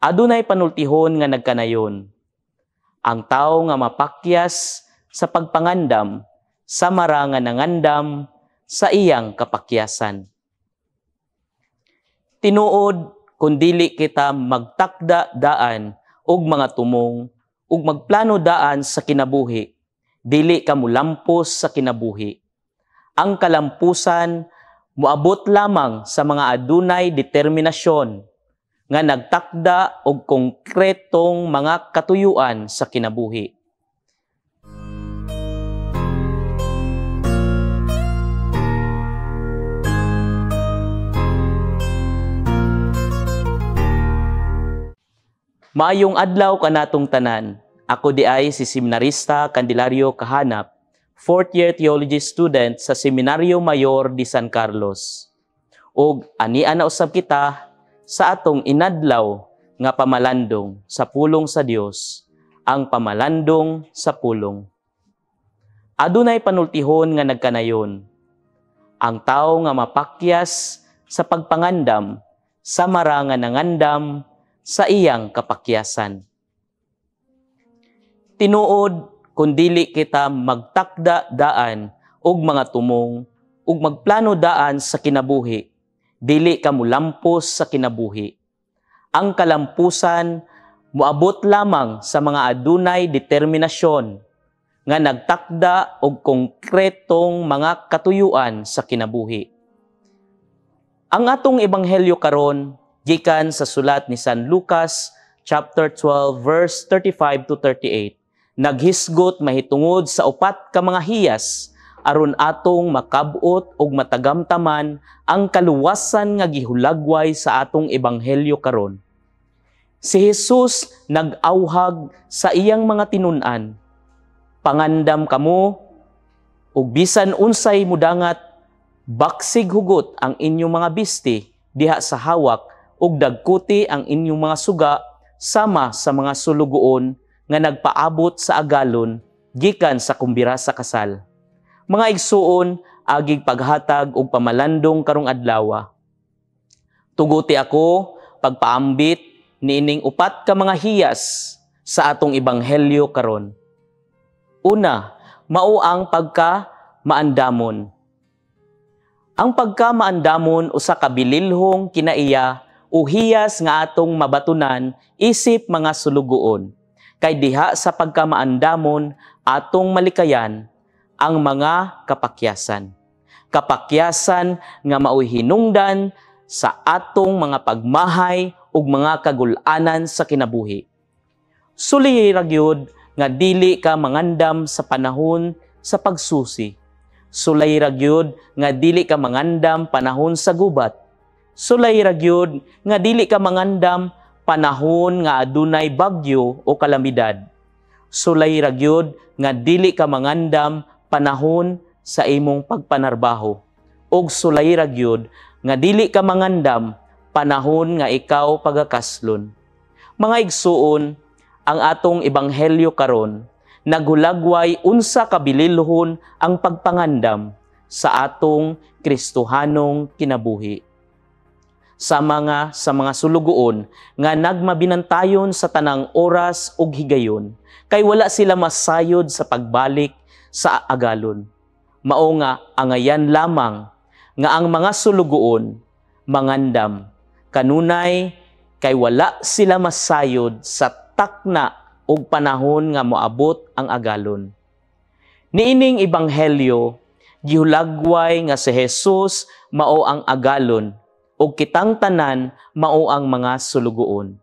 Adunay panultihon nga nagkanayon. Ang tao nga mapakyas sa pagpangandam, samara nga nangandam sa iyang kapakyasan. Tinuod, kung dili kita magtakda daan og mga tumong, ug magplano daan sa kinabuhi, dili ka mulampos sa kinabuhi. Ang kalampusan, moabot lamang sa mga adunay determinasyon, nga nagtakda og konkretong mga katuyuan sa kinabuhi. Maayong adlaw kanatong tanan. Ako di ay si Seminarista Candelario Kahanap, 4th year theology student sa Seminaryo Mayor de San Carlos. Ug ania na usab kita sa atong inadlaw nga pamalandong sa pulong sa Dios, ang pamalandong sa pulong. Adunay panultihon nga nagkanayon. Ang tao nga mapakyas sa pagpangandam, samara nga nangandam sa iyang kapakyasan. Tinuod, kung dili kita magtakda daan og mga tumong, ug magplano daan sa kinabuhi, dili ka mulampos sa kinabuhi. Ang kalampusan, moabot lamang sa mga adunay determinasyon, nga nagtakda og konkretong mga katuyuan sa kinabuhi. Ang atong ebanghelyo karon gikan sa sulat ni San Lucas, chapter 12, verse 35 to 38. Naghisgot mahitungod sa upat ka mga hiyas, aron atong makabot og matagamtaman ang kaluwasan nga gihulagway sa atong ebanghelyo karon. Si Jesus nag-awhag sa iyang mga tinun-an, pangandam kamo, ug bisan unsay mudangat, baksig hugot ang inyong mga bisti diha sa hawak, ug dagkuti ang inyong mga suga sama sa mga sulugoon nga nagpaabot sa agalon gikan sa kumbira sa kasal. Mga igsuon, agig paghatag og pamalandong karong adlaw. Tuguti ako pagpaambit niining upat ka mga hiyas sa atong ebanghelyo karon. Una, mao ang pagka-maandamon. Ang pagka-maandamon usa ka bililhong kinaiya o hiyas nga atong mabatunan isip mga sulugoon. Kay diha sa pagkamaandamon atong malikayan ang mga kapakyasan. Kapakyasan nga mao'y hinungdan sa atong mga pagmahay ug mga kagul-anan sa kinabuhi. Sulay ra gyud nga dili ka mangandam sa panahon sa pagsusi. Sulay ra gyud nga dili ka mangandam panahon sa gubat. Sulay ra gyud nga dili ka mangandam panahon nga adunay bagyo o kalamidad. Sulay ra gyud nga dili ka mangandam panahon sa imong pagpanarbaho. Og sulay ra gyud nga dili ka mangandam panahon nga ikaw pagakaslon. Mga igsuon, ang atong ebanghelyo karon nagulagway unsa ka bililhon ang pagpangandam sa atong Kristohanong kinabuhi. Sa mga sulugoon nga nagmabinantayon sa tanang oras ug higayon, kay wala sila masayod sa pagbalik sa agalon. Mao nga angayan lamang nga ang mga sulugoon mangandam. Kanunay kay wala sila masayod sa takna ug panahon nga moabot ang agalon. Niining ebanghelyo gihulagway nga si Jesus mao ang agalon ug kitang tanan mao ang mga sulugoon.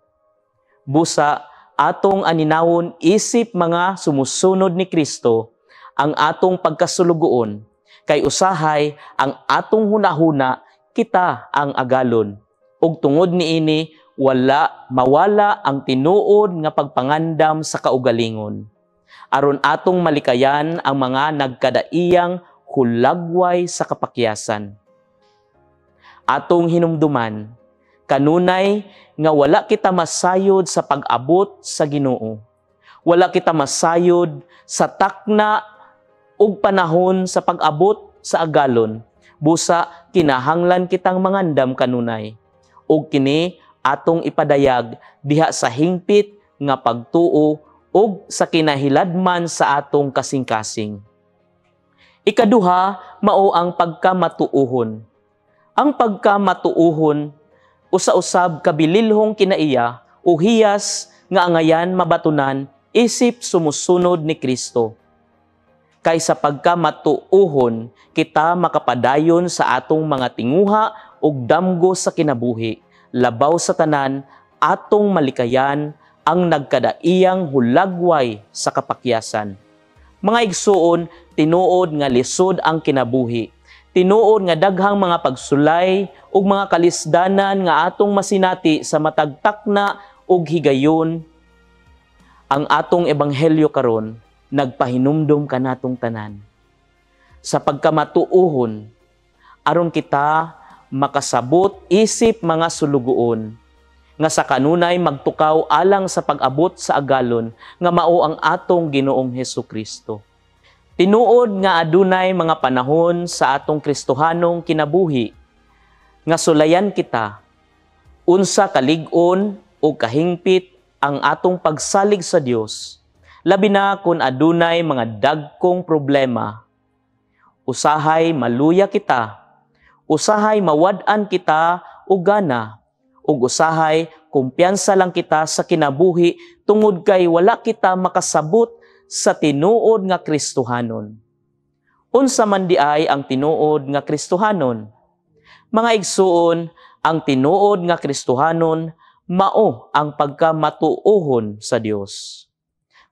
Busa atong aninawon isip mga sumusunod ni Kristo ang atong pagkasulugoon, kay usahay ang atong hunahuna kita ang agalon. Ug tungod niini mawala ang tinuod nga pagpangandam sa kaugalingon. Aron atong malikayan ang mga nagkadaiyang hulagway sa kapakyasan. Atong hinumduman, kanunay nga wala kita masayod sa pag-abot sa Ginoo. Wala kita masayod sa takna ug panahon sa pag-abot sa agalon. Busa kinahanglan kitang mangandam kanunay. Ug kini atong ipadayag diha sa hingpit nga pagtuo ug sa kinahiladman sa atong kasing-kasing. Ikaduha, mao ang pagkamatuohon. Ang pagkamatuohon, usa-usab kabililhong kinaiya o hiyas nga angayan mabatunan isip sumusunod ni Kristo. Kaysa pagkamatuohon, kita makapadayon sa atong mga tinguha ug damgo sa kinabuhi, labaw sa tanan, atong malikayan ang nagkadaiyang hulagway sa kapakyasan. Mga igsuon, tinuod nga lisod ang kinabuhi. Tinuod nga daghang mga pagsulay ug mga kalisdanan nga atong masinati sa matag takna ug higayon. Ang atong ebanghelyo karon nagpahinumdom kanatong tanan. Sa pagkamatuohon, aron kita makasabot isip mga sulugoon nga sa kanunay magtukaw alang sa pag-abot sa agalon nga mao ang atong Ginoong Hesukristo. Tinuod nga adunay mga panahon sa atong Kristohanong kinabuhi nga sulayan kita unsa kalig-on o kahingpit ang atong pagsalig sa Dios, labi na kung adunay mga dagkong problema. Usahay maluya kita, usahay mawad-an kita o gana, ug usahay kumpiyansa lang kita sa kinabuhi tungod kay wala kita makasabot sa tinuod nga Kristohanon. Unsa man di ay ang tinuod nga Kristohanon? Mga igsuon, ang tinuod nga Kristohanon mao ang pagkamatuohon sa Dios.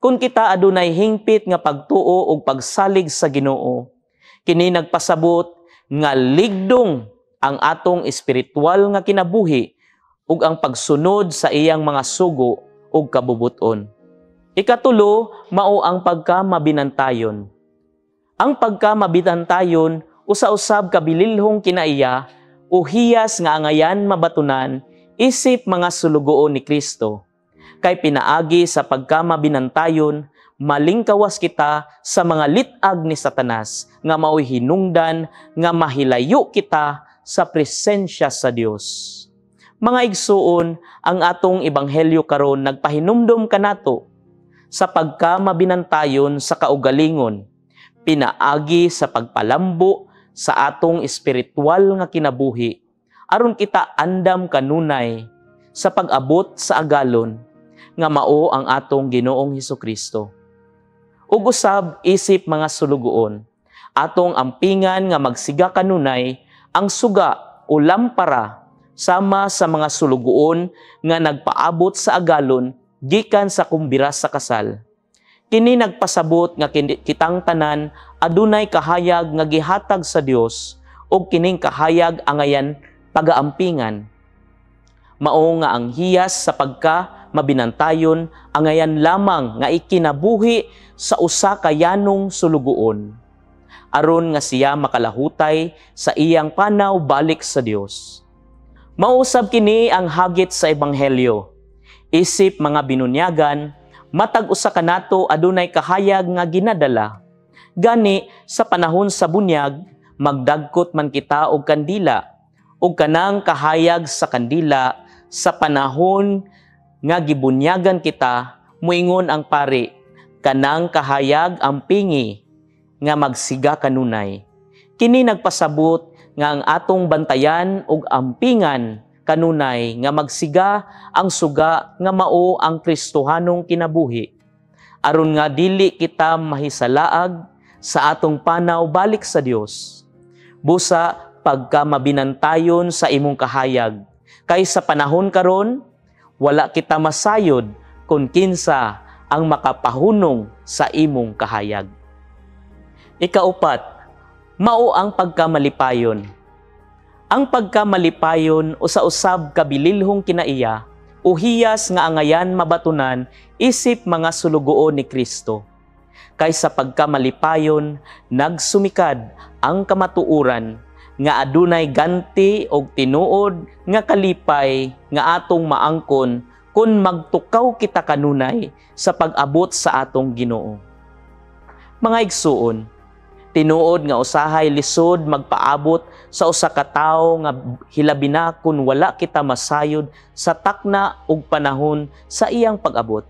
Kung kita adunay hingpit nga pagtuo ug pagsalig sa Ginoo, kini nagpasabot nga ligdong ang atong espiritual nga kinabuhi ug ang pagsunod sa iyang mga sugo ug kabubuton. Ikatulo, mao ang pagkamabinantayon. Ang pagkamabinantayon usa-usab kabililhong kinaiya o hiyas nga angayan mabatunan isip mga sulugoon ni Kristo. Kay pinaagi sa pagkamabinantayon, malingkawas kita sa mga litag ni Satanas nga mao'y hinungdan nga mahilayo kita sa presensya sa Dios. Mga igsuon, ang atong ebanghelyo karon nagpahinumdom kanato sa pagkamabinantayon sa kaugalingon, pinaagi sa pagpalambo sa atong espiritual nga kinabuhi, aron kita andam kanunay sa pag-abot sa agalon nga mao ang atong Ginoong Hesukristo. Ug usab isip mga sulugoon, atong ampingan nga magsiga kanunay ang suga o lampara sama sa mga sulugoon nga nagpaabot sa agalon gikan sa kumbira sa kasal. Kini nagpasabot nga kitang tanan adunay kahayag nga gihatag sa Dios ug kining kahayag angayan pagaampingan. Mao nga ang hiyas sa pagkamabinantayon angayan lamang nga ikinabuhi sa usa ka yanong sulugoon, aron nga siya makalahutay sa iyang panaw balik sa Dios. Mausab kini ang hagit sa ebanghelyo. Isip mga binunyagan, matag usa kanato adunay kahayag nga ginadala. Gani sa panahon sa bunyag, magdagkot man kita og kandila, ug kanang kahayag sa kandila sa panahon nga gibunyagan kita, muingon ang pari, kanang kahayag ang pingi nga magsiga kanunay. Kini nagpasabot nga ang atong bantayan ug ampingan kanunay nga magsiga ang suga nga mao ang Kristohanong kinabuhi, aron nga dili kita mahisalaag sa atong panaw balik sa Dios. Busa pagkamabinantayon sa imong kahayag, kay sa panahon karon wala kita masayod kung kinsa ang makapahunong sa imong kahayag. Ikaupat, mao ang pagkamalipayon. Ang pagkamalipayon usa-usab kabililhong kinaiya o hiyas nga angayan mabatunan isip mga sulugoon ni Kristo. Kaysa pagkamalipayon, nagsumikad ang kamatuuran nga adunay ganti og tinuod nga kalipay nga atong maangkon kung magtukaw kita kanunay sa pag-abot sa atong Ginoo. Mga igsuon, Tinuod nga usahay lisod magpaabot sa usa ka tawo nga hilabi na kun wala kita masayod sa takna ug panahon sa iyang pag-abot.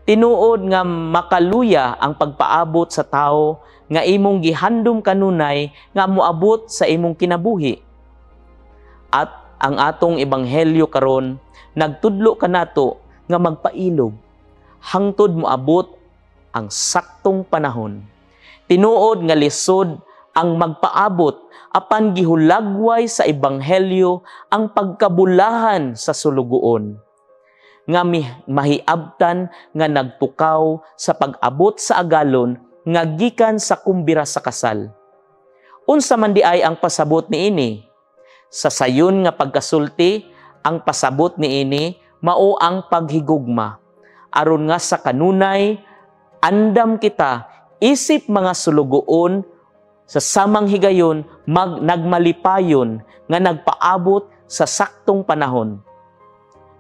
Tinuod nga makaluya ang pagpaabot sa tawo nga imong gihandom kanunay nga moabot sa imong kinabuhi. At ang atong ebanghelyo karon nagtudlo kanato nga magpailog hangtod moabot ang saktong panahon. Tinuod nga lisod ang magpaabot apan gihulagway sa ebanghelyo ang pagkabulahan sa sulugoon nga mahiabtan nga nagtukaw sa pag-abot sa agalon nga gikan sa kumbira sa kasal. Unsa man di ay ang pasabot niini? Sa sayon nga pagkasulti, ang pasabot niini mao ang paghigugma. Aron nga sa kanunay, andam kita isip mga sulugoon sa samang higayon nagmalipayon nga nagpaabot sa saktong panahon.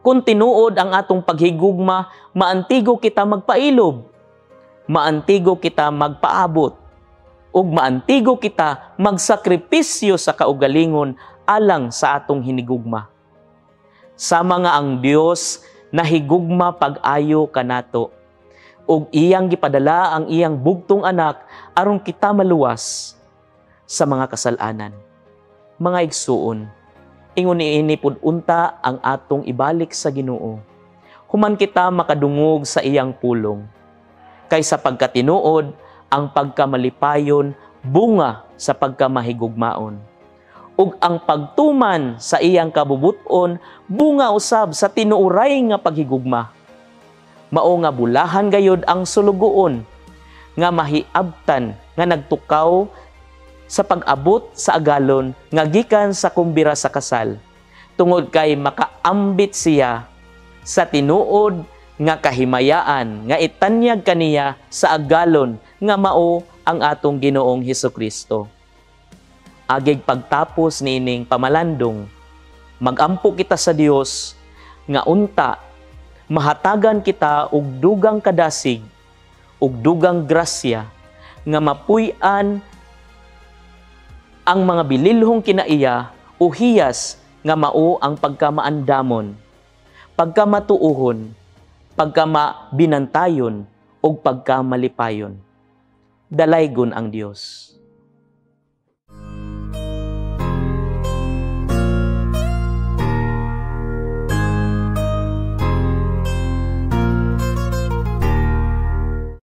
Kung tinuod ang atong paghigugma, maantigo kita magpailob, maantigo kita magpaabot, ug maantigo kita magsakripisyo sa kaugalingon alang sa atong hinigugma. Sama nga ang Dios nahigugma pag-ayo kanato, ug iyang gipadala ang iyang bugtong anak aron kita maluwas sa mga kasalanan. Mga igsuon, ingon niini pud unta ang atong ibalik sa Ginoo. Human kita makadungog sa iyang pulong. Kaysa pagkatinuod, ang pagkamalipayon bunga sa pagkamahigugmaon. Ug ang pagtuman sa iyang kabubuton bunga usab sa tinuoray nga paghigugma. Mao nga bulahan gayud ang sulugoon nga mahiabtan nga nagtukaw sa pag-abot sa agalon nga gikan sa kumbira sa kasal, tungod kay makaambit siya sa tinuod nga kahimayaan nga itanyag kaniya sa agalon nga mao ang atong Ginoong Hesukristo. Agig pagtapos niining pamalandong, magampo kita sa Dios nga unta mahatagan kita og dugang kadasig og dugang grasya nga mapuy-an ang mga bililhong kinaiya o hiyas nga mao ang pagkamaandamon, pagkamatuuhon, pagkamabinantayon o pagkamalipayon. Dalaygon ang Dios.